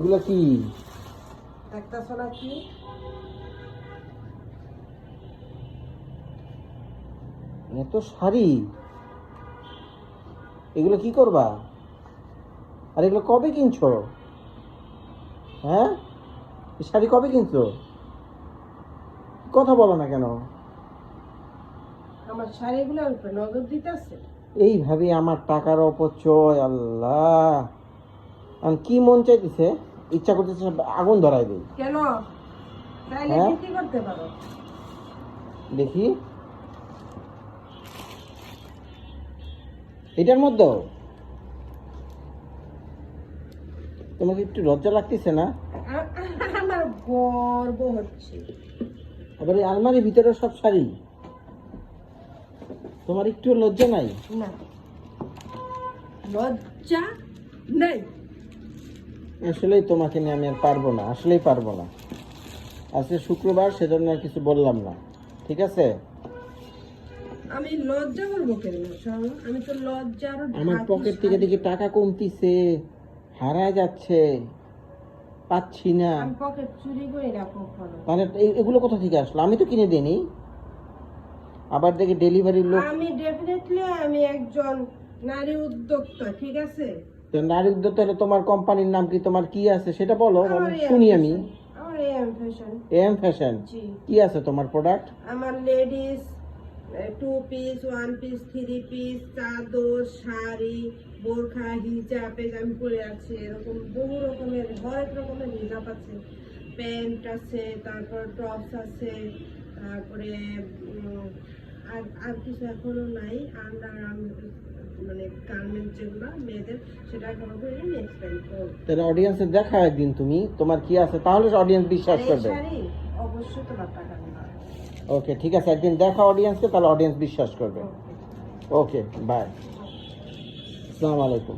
এগুলো কি একটা সোনা কি এত শাড়ি? এগুলো কি করবা? আর এগুলো কবে কিনছো? হ্যাঁ, এই শাড়ি কবে কিনছো? কথা বলো না কেন? আমার শাড়িগুলোর উপরে নজর দিতেছে। এইভাবে আমার টাকার অপচয়! আল্লাহ, আর কি মন চাইতেছে, ইচ্ছা করতেছে আগুন ধরাই দিই। কেন? চাইলে হ্যাঁ, বিক্রি করতে পারো। দেখি এটার মধ্যেও তোমাকে একটু লজ্জা লাগতেছে না? আমার গর্ব হচ্ছে। আবার এই আলমারির ভিতরে সব শাড়ি, তোমার একটু লজ্জা নাই? না, লজ্জা নেই। আসলেই তোমাকে নিয়ে আমি আর পারবো না, আসলেই পারবো না। আজকে শুক্রবার, সেজন্য আর কিছু বললাম না, ঠিক আছে? আমি লজ্জা করবো কেন? আমি তো লজ্জার আমার পকেট থেকে দেখি টাকা কমতিছে, হারায় যাচ্ছে, পাচ্ছি না। আমি পকেট চুরি করি না কখনো। তাহলে এগুলো কোথা থেকে আসলো? আমি তো কিনে দিইনি। আবার দেখি ডেলিভারির লোক। আমি ডেফিনেটলি আমি একজন নারী উদ্যোক্তা, ঠিক আছে? তো নারী উদ্যোক্তা হলে তোমার কোম্পানির নাম কি, তোমার কি আছে সেটা বলো, আমার শুনি আমি। আমার এম ফ্যাশন। M fashion? জি। কি আছে তোমার প্রোডাক্ট? আমার লেডিস 2 পিস, 1 পিস, 3 পিস, চাদর, শাড়ি, বোরখা, হিজাব আমি পরে আছি। এরকম বহু রকমের, হরেক রকমের হিজাব আছে, প্যান্ট আছে, তারপর টপস আছে, তারপরে আর আর কিছু এখনো নাই। আন্ডার মানে গার্মেন্টস যেগুলো মেয়েদের, সেটা এখনো করিনি, নেক্সট টাইম করব। তাহলে অডিয়েন্সে দেখাও একদিন তুমি তোমার কি আছে, তাহলে অডিয়েন্স বিশ্বাস আর এই করবে। শাড়ি অবশ্যই তোমার টাকা নেবা। ওকে, ঠিক আছে, একদিন দেখাও অডিয়েন্সকে, তাহলে অডিয়েন্স বিশ্বাস করবে। ওকে। ওকে, বাই, আসসালামু আলাইকুম।